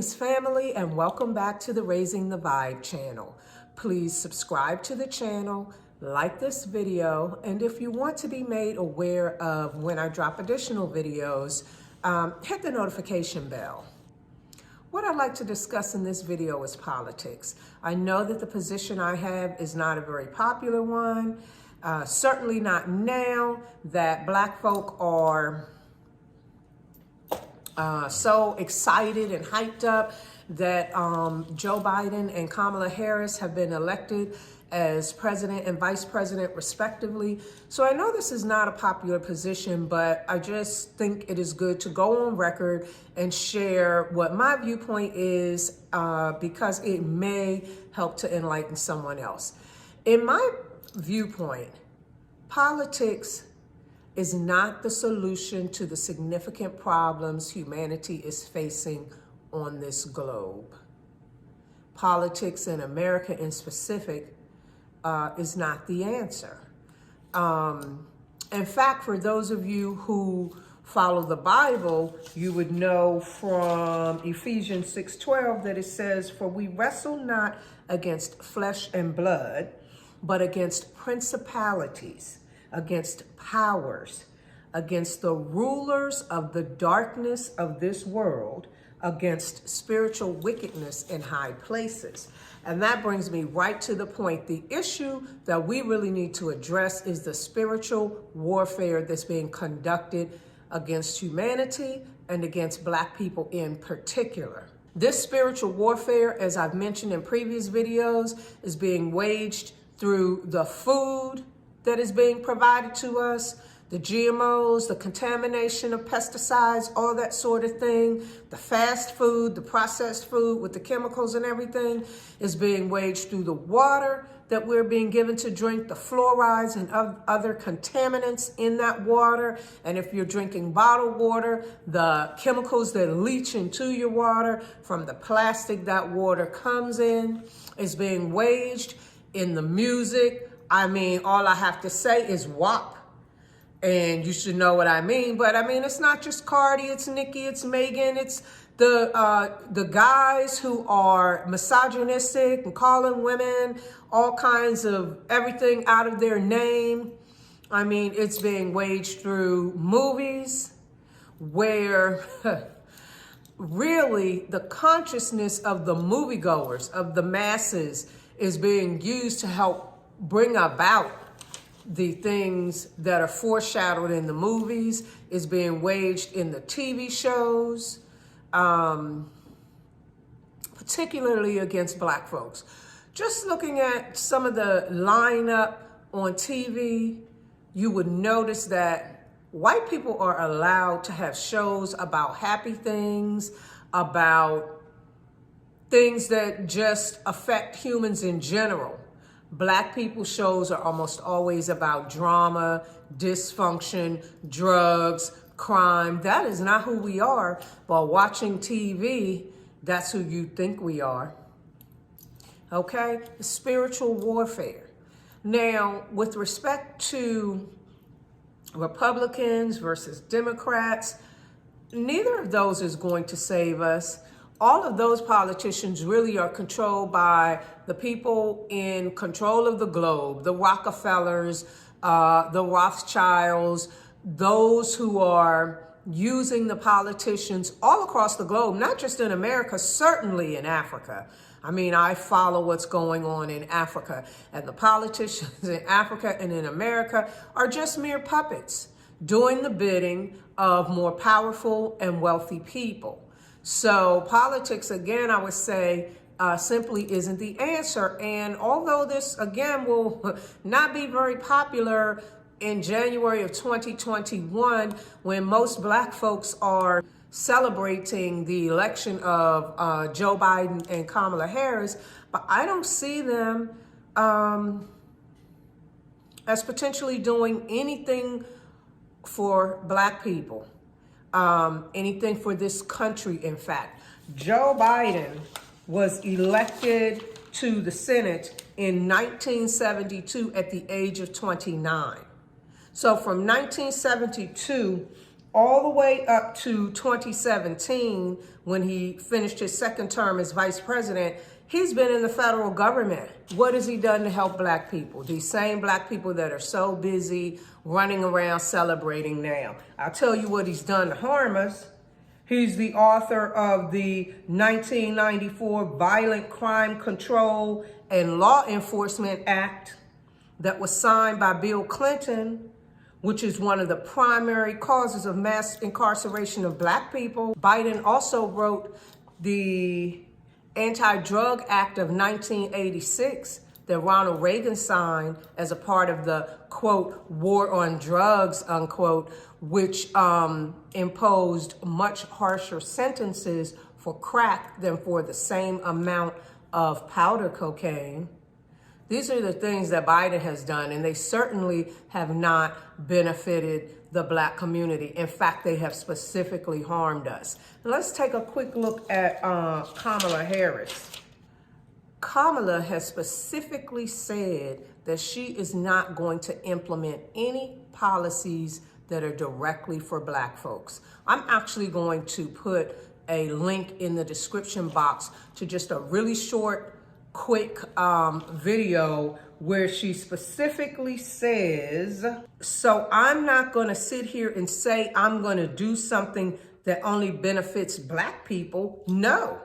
Greetings, family, and welcome back to the Raising the Vibe channel. Please subscribe to the channel, like this video, and if you want to be made aware of when I drop additional videos, hit the notification bell. What I'd like to discuss in this video is politics. I know that the position I have is not a very popular one, certainly not now that Black folk are so excited and hyped up that Joe Biden and Kamala Harris have been elected as president and vice president respectively. So I know this is not a popular position, but I just think it is good to go on record and share what my viewpoint is because it may help to enlighten someone else. In my viewpoint, politics is not the solution to the significant problems humanity is facing on this globe. Politics in America in specific is not the answer. In fact, for those of you who follow the Bible, you would know from Ephesians 6:12 that it says, "For we wrestle not against flesh and blood, but against principalities, against powers, against the rulers of the darkness of this world, against spiritual wickedness in high places." And that brings me right to the point. The issue that we really need to address is the spiritual warfare that's being conducted against humanity and against Black people in particular. This spiritual warfare, as I've mentioned in previous videos, is being waged through the food that is being provided to us, the GMOs, the contamination of pesticides, all that sort of thing, the fast food, the processed food with the chemicals and everything is being waged through the water that we're being given to drink, the fluorides and other contaminants in that water. And if you're drinking bottled water, the chemicals that leach into your water from the plastic that water comes in is being waged in the music. I mean, all I have to say is WAP, and you should know what I mean. But I mean, it's not just Cardi, it's Nicki, it's Megan, it's the guys who are misogynistic and calling women all kinds of everything out of their name. I mean, it's being waged through movies where really the consciousness of the moviegoers, of the masses, is being used to help bring about the things that are foreshadowed in the movies, is being waged in the TV shows, particularly against Black folks. Just looking at some of the lineup on TV, you would notice that white people are allowed to have shows about happy things, about things that just affect humans in general. Black people shows are almost always about drama, dysfunction, drugs, crime. That is not who we are. But watching TV, that's who you think we are. Okay? Spiritual warfare. Now, with respect to Republicans versus Democrats, neither of those is going to save us. All of those politicians really are controlled by the people in control of the globe, the Rockefellers, the Rothschilds, those who are using the politicians all across the globe, not just in America, certainly in Africa. I mean, I follow what's going on in Africa, and the politicians in Africa and in America are just mere puppets doing the bidding of more powerful and wealthy people. So politics, again, I would say, simply isn't the answer. And although this, again, will not be very popular in January of 2021, when most Black folks are celebrating the election of Joe Biden and Kamala Harris, but I don't see them as potentially doing anything for Black people. Anything for this country, in fact. Joe Biden was elected to the Senate in 1972 at the age of 29. So from 1972 all the way up to 2017, when he finished his second term as vice president, he's been in the federal government. What has he done to help black people? These same black people that are so busy running around celebrating now. I'll tell you what he's done to harm us. He's the author of the 1994 Violent Crime Control and Law Enforcement Act that was signed by Bill Clinton, which is one of the primary causes of mass incarceration of black people. Biden also wrote the Anti-Drug Act of 1986 that Ronald Reagan signed as a part of the, quote, war on drugs, unquote, which imposed much harsher sentences for crack than for the same amount of powder cocaine. These are the things that Biden has done, and they certainly have not benefited the black community. In fact, they have specifically harmed us. Let's take a quick look at Kamala Harris. Kamala has specifically said that she is not going to implement any policies that are directly for black folks. I'm actually going to put a link in the description box to just a really short, quick video where she specifically says, so I'm not going to sit here and say I'm going to do something that only benefits black people. No,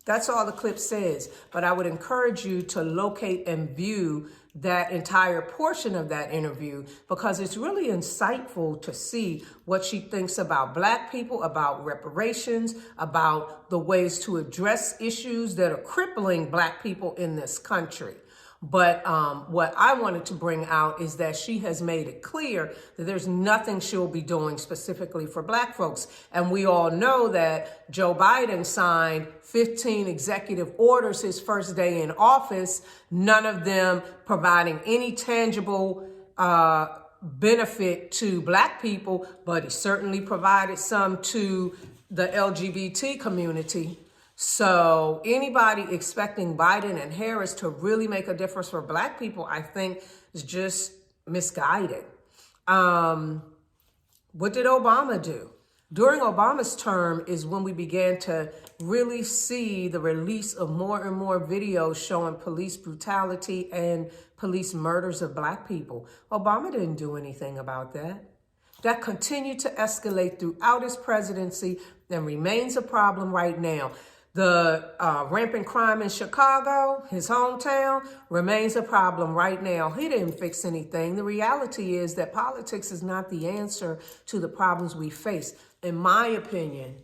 that's all the clip says. But I would encourage you to locate and view that entire portion of that interview, because it's really insightful to see what she thinks about black people, about reparations, about the ways to address issues that are crippling black people in this country. But what I wanted to bring out is that she has made it clear that there's nothing she'll be doing specifically for black folks. And we all know that Joe Biden signed 15 executive orders his first day in office, none of them providing any tangible benefit to black people, but he certainly provided some to the LGBT community. So anybody expecting Biden and Harris to really make a difference for black people, I think is just misguided. What did Obama do? During Obama's term is when we began to really see the release of more and more videos showing police brutality and police murders of black people. Obama didn't do anything about that. That continued to escalate throughout his presidency and remains a problem right now. The rampant crime in Chicago, his hometown, remains a problem right now. He didn't fix anything. The reality is that politics is not the answer to the problems we face. In my opinion,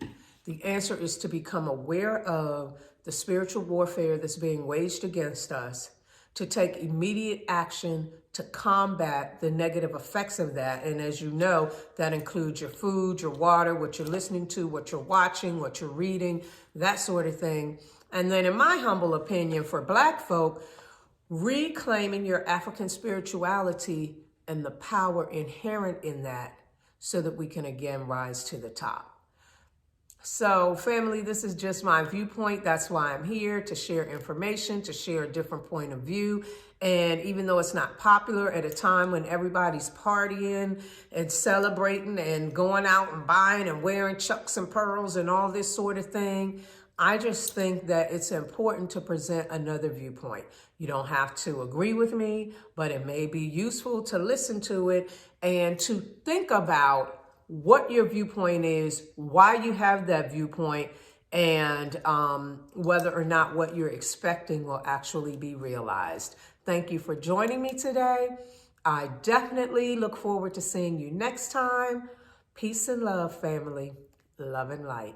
the answer is to become aware of the spiritual warfare that's being waged against us, to take immediate action to combat the negative effects of that. And as you know, that includes your food, your water, what you're listening to, what you're watching, what you're reading, that sort of thing. And then in my humble opinion, for black folk, reclaiming your African spirituality and the power inherent in that so that we can again rise to the top. So family, this is just my viewpoint. That's why I'm here, to share information, to share a different point of view. And even though it's not popular at a time when everybody's partying and celebrating and going out and buying and wearing chucks and pearls and all this sort of thing, I just think that it's important to present another viewpoint. You don't have to agree with me, but it may be useful to listen to it and to think about what your viewpoint is, why you have that viewpoint, and whether or not what you're expecting will actually be realized. Thank you for joining me today. I definitely look forward to seeing you next time. Peace and love, family. Love and light.